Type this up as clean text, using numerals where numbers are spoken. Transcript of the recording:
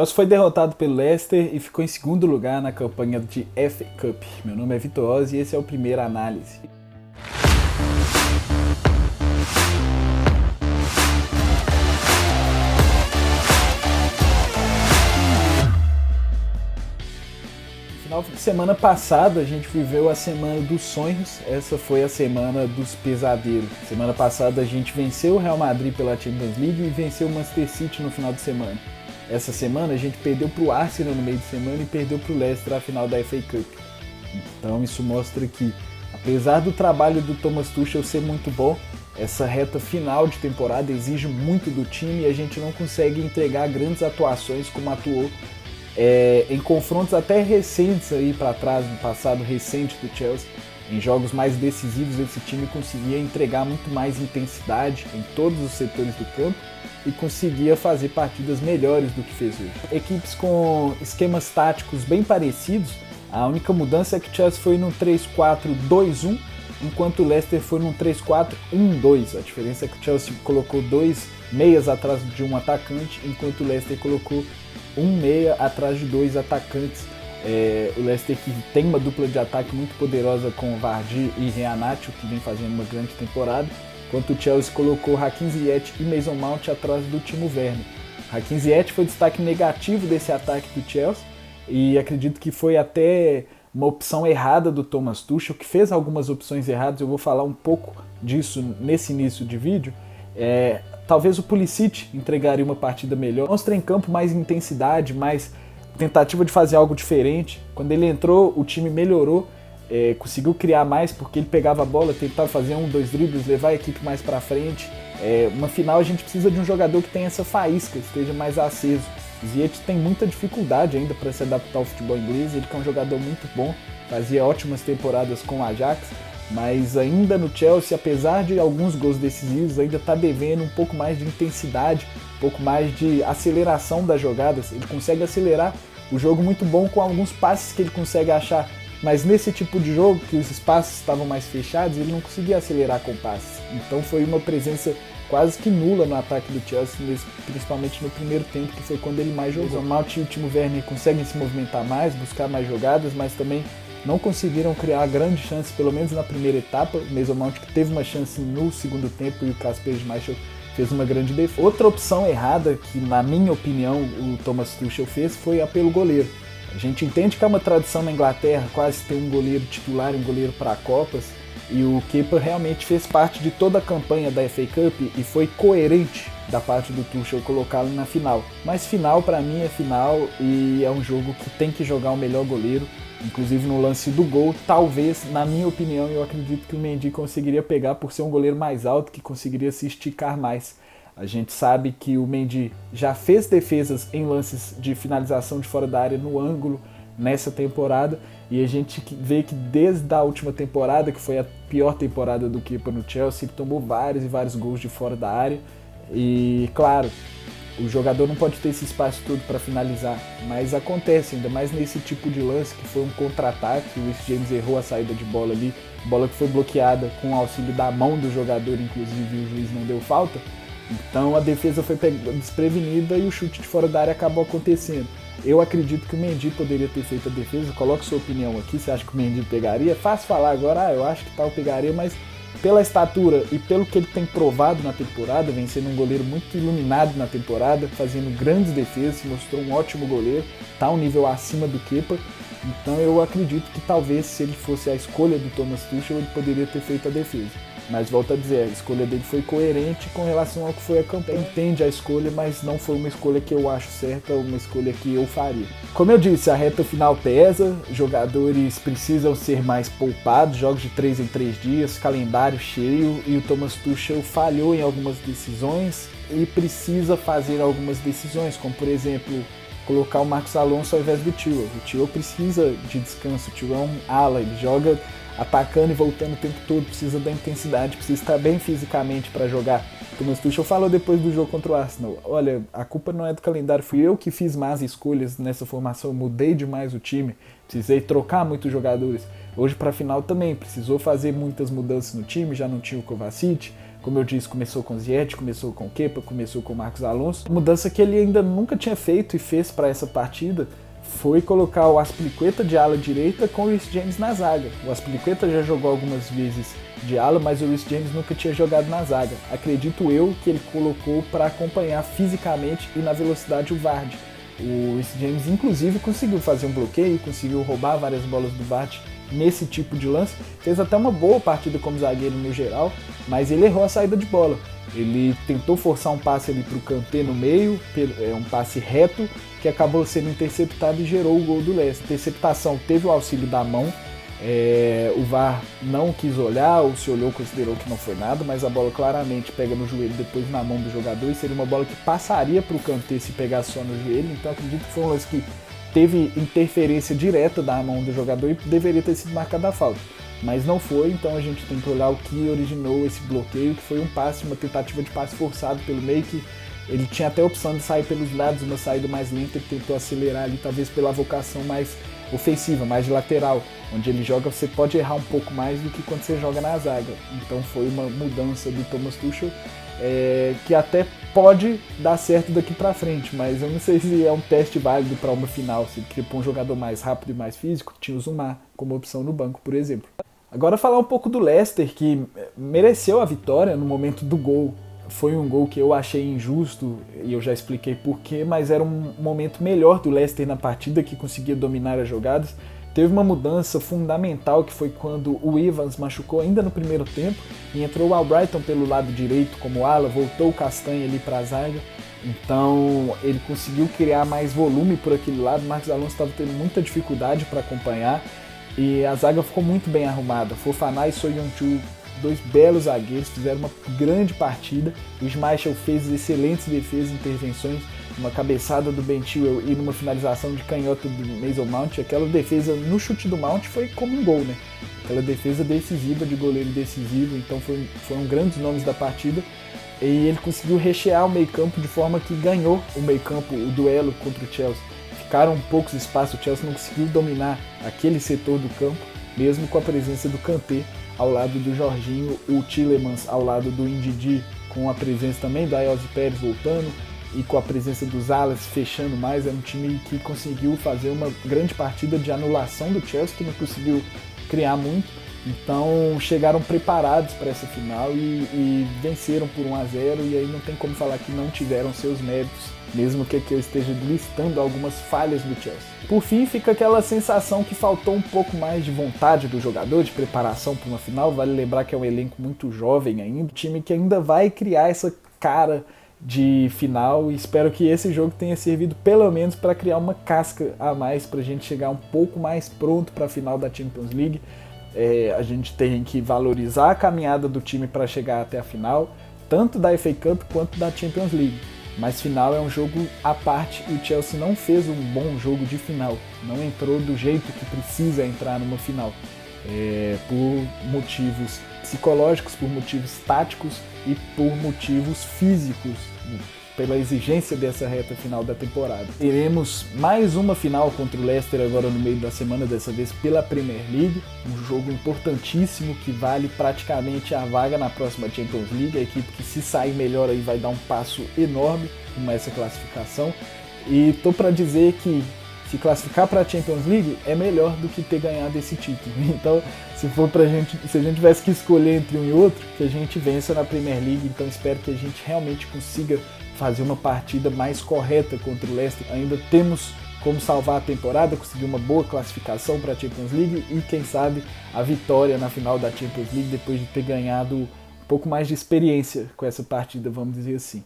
Chelsea foi derrotado pelo Leicester e ficou em segundo lugar na campanha de FA Cup. Meu nome é Vitor Oz e esse é o Primeira Análise. No final de semana passada a gente viveu a semana dos sonhos, essa foi a semana dos pesadelos. Semana passada a gente venceu o Real Madrid pela Champions League e venceu o Manchester City no final de semana. Essa semana a gente perdeu para o Arsenal no meio de semana e perdeu para o Leicester na final da FA Cup. Então isso mostra que, apesar do trabalho do Thomas Tuchel ser muito bom, essa reta final de temporada exige muito do time e a gente não consegue entregar grandes atuações como atuou em confrontos até recentes aí para trás, no passado recente do Chelsea. Em jogos mais decisivos esse time conseguia entregar muito mais intensidade em todos os setores do campo e conseguia fazer partidas melhores do que fez hoje. Equipes com esquemas táticos bem parecidos, a única mudança é que o Chelsea foi num 3-4-2-1, enquanto o Leicester foi num 3-4-1-2. A diferença é que o Chelsea colocou dois meias atrás de um atacante, enquanto o Leicester colocou um meia atrás de dois atacantes. O Leicester que tem uma dupla de ataque muito poderosa com Vardy e Reanato, que vem fazendo uma grande temporada, enquanto o Chelsea colocou Hakim Ziyech e Mason Mount atrás do Timo Werner. Hakim Ziyech foi destaque negativo desse ataque do Chelsea e acredito que foi até uma opção errada do Thomas Tuchel, que fez algumas opções erradas. Eu vou falar um pouco disso nesse início de vídeo. Talvez o Pulisic entregaria uma partida melhor, mostra em campo mais intensidade, mais tentativa de fazer algo diferente. Quando ele entrou, o time melhorou, conseguiu criar mais porque ele pegava a bola, tentava fazer 1-2 dribles, levar a equipe mais para frente. Uma final a gente precisa de um jogador que tenha essa faísca, esteja mais aceso. O Ziyech tem muita dificuldade ainda para se adaptar ao futebol inglês, ele que é um jogador muito bom, fazia ótimas temporadas com o Ajax, mas ainda no Chelsea, apesar de alguns gols decisivos, ainda está devendo um pouco mais de intensidade, um pouco mais de aceleração das jogadas. Ele consegue acelerar o jogo muito bom com alguns passes que ele consegue achar, mas nesse tipo de jogo, que os espaços estavam mais fechados, ele não conseguia acelerar com passes. Então foi uma presença quase que nula no ataque do Chelsea, principalmente no primeiro tempo, que foi quando ele mais jogou. O Mount e o Timo Werner conseguem se movimentar mais, buscar mais jogadas, mas também não conseguiram criar grande chance, pelo menos na primeira etapa. O Mason Mount que teve uma chance no segundo tempo e o Kasper Schmeichel fez uma grande defesa. Outra opção errada que, na minha opinião, o Thomas Tuchel fez foi a pelo goleiro. A gente entende que é uma tradição na Inglaterra quase ter um goleiro titular, um goleiro para Copas, e o Kepa realmente fez parte de toda a campanha da FA Cup e foi coerente da parte do Tuchel colocá-lo na final. Mas final para mim é final e é um jogo que tem que jogar o melhor goleiro. Inclusive no lance do gol, talvez, na minha opinião, eu acredito que o Mendy conseguiria pegar por ser um goleiro mais alto, que conseguiria se esticar mais. A gente sabe que o Mendy já fez defesas em lances de finalização de fora da área no ângulo nessa temporada, e a gente vê que desde a última temporada, que foi a pior temporada do Kepa no Chelsea, ele tomou vários e vários gols de fora da área, e claro, o jogador não pode ter esse espaço todo para finalizar, mas acontece, ainda mais nesse tipo de lance, que foi um contra-ataque, o Reece James errou a saída de bola ali, bola que foi bloqueada com o auxílio da mão do jogador, inclusive o juiz não deu falta, então a defesa foi desprevenida e o chute de fora da área acabou acontecendo. Eu acredito que o Mendy poderia ter feito a defesa, coloque sua opinião aqui, você acha que o Mendy pegaria? Fácil falar agora, eu acho que tal pegaria, mas pela estatura e pelo que ele tem provado na temporada, vem sendo um goleiro muito iluminado na temporada, fazendo grandes defesas, se mostrou um ótimo goleiro, está um nível acima do Kepa, então eu acredito que talvez se ele fosse a escolha do Thomas Tuchel, ele poderia ter feito a defesa. Mas volto a dizer, a escolha dele foi coerente com relação ao que foi a campanha. Entende a escolha, mas não foi uma escolha que eu acho certa, uma escolha que eu faria. Como eu disse, a reta final pesa, jogadores precisam ser mais poupados, jogos de 3 em 3 dias, calendário cheio, e o Thomas Tuchel falhou em algumas decisões e precisa fazer algumas decisões, como por exemplo, colocar o Marcos Alonso ao invés do Tio. O Tio precisa de descanso, o Tio é um ala, ele joga atacando e voltando o tempo todo, precisa da intensidade, precisa estar bem fisicamente para jogar. Thomas Tuchel falou depois do jogo contra o Arsenal, olha, a culpa não é do calendário, fui eu que fiz más escolhas nessa formação, mudei demais o time, precisei trocar muitos jogadores. Hoje para a final também, precisou fazer muitas mudanças no time, já não tinha o Kovacic, Como eu disse, começou com o Ziyech, começou com o Kepa, começou com o Marcos Alonso. A mudança que ele ainda nunca tinha feito e fez para essa partida foi colocar o Azpilicueta de ala direita com o Reece James na zaga. O Azpilicueta já jogou algumas vezes de ala, mas o Reece James nunca tinha jogado na zaga. Acredito eu que ele colocou para acompanhar fisicamente e na velocidade o Vardy. O Reece James, inclusive, conseguiu fazer um bloqueio, conseguiu roubar várias bolas do Vardy nesse tipo de lance. Fez até uma boa partida como zagueiro no geral, mas ele errou a saída de bola. Ele tentou forçar um passe ali para o Kanté no meio, um passe reto, que acabou sendo interceptado e gerou o gol do Leicester. A interceptação teve o auxílio da mão, o VAR não quis olhar, ou se olhou, considerou que não foi nada, mas a bola claramente pega no joelho, depois na mão do jogador, e seria uma bola que passaria para o Kanté se pegasse só no joelho. Então acredito que foi um lance que teve interferência direta da mão do jogador e deveria ter sido marcada a falta. Mas não foi, então a gente tem que olhar o que originou esse bloqueio, que foi um passe, uma tentativa de passe forçado pelo meio, que ele tinha até a opção de sair pelos lados, uma saída mais lenta, ele tentou acelerar ali, talvez pela vocação mais ofensiva, mais de lateral, onde ele joga, você pode errar um pouco mais do que quando você joga na zaga. Então foi uma mudança do Thomas Tuchel, que até pode dar certo daqui pra frente, mas eu não sei se é um teste válido para uma final, se ele para um jogador mais rápido e mais físico, tinha o Zuma como opção no banco, por exemplo. Agora falar um pouco do Leicester, que mereceu a vitória no momento do gol. Foi um gol que eu achei injusto, e eu já expliquei porquê, mas era um momento melhor do Leicester na partida, que conseguia dominar as jogadas. Teve uma mudança fundamental, que foi quando o Evans machucou ainda no primeiro tempo, e entrou o Albrighton pelo lado direito como ala, voltou o Castanha ali para a zaga. Então ele conseguiu criar mais volume por aquele lado. O Marcos Alonso estava tendo muita dificuldade para acompanhar, e a zaga ficou muito bem arrumada. Fofana e Soyuncu, dois belos zagueiros, fizeram uma grande partida. O Schmeichel fez excelentes defesas e intervenções, uma cabeçada do Ben Chilwell e numa finalização de canhota do Mason Mount. Aquela defesa no chute do Mount foi como um gol, né? Aquela defesa decisiva, de goleiro decisivo. Então foram grandes nomes da partida. E ele conseguiu rechear o meio-campo de forma que ganhou o meio-campo, o duelo contra o Chelsea. Ficaram poucos espaços, o Chelsea não conseguiu dominar aquele setor do campo, mesmo com a presença do Kanté ao lado do Jorginho, o Tielemans ao lado do Ndidi, com a presença também do Ayoze Pérez voltando, e com a presença dos alas fechando mais. É um time que conseguiu fazer uma grande partida de anulação do Chelsea, que não conseguiu criar muito. Então chegaram preparados para essa final e venceram por 1-0, e aí não tem como falar que não tiveram seus méritos, mesmo que aqui eu esteja listando algumas falhas do Chelsea. Por fim, fica aquela sensação que faltou um pouco mais de vontade do jogador, de preparação para uma final. Vale lembrar que é um elenco muito jovem ainda, um time que ainda vai criar essa cara de final, e espero que esse jogo tenha servido pelo menos para criar uma casca a mais para a gente chegar um pouco mais pronto para a final da Champions League. A gente tem que valorizar a caminhada do time para chegar até a final, tanto da FA Cup quanto da Champions League. Mas final é um jogo à parte, e o Chelsea não fez um bom jogo de final, não entrou do jeito que precisa entrar numa final, por motivos psicológicos, por motivos táticos e por motivos físicos, pela exigência dessa reta final da temporada. Teremos mais uma final contra o Leicester agora no meio da semana, dessa vez pela Premier League, um jogo importantíssimo que vale praticamente a vaga na próxima Champions League. A equipe que, se sair melhor, aí vai dar um passo enorme com essa classificação, e tô para dizer que se classificar para a Champions League é melhor do que ter ganhado esse título. Então, se a gente tivesse que escolher entre um e outro, que a gente vença na Premier League. Então espero que a gente realmente consiga fazer uma partida mais correta contra o Leicester. Ainda temos como salvar a temporada, conseguir uma boa classificação para a Champions League e, quem sabe, a vitória na final da Champions League, depois de ter ganhado um pouco mais de experiência com essa partida, vamos dizer assim.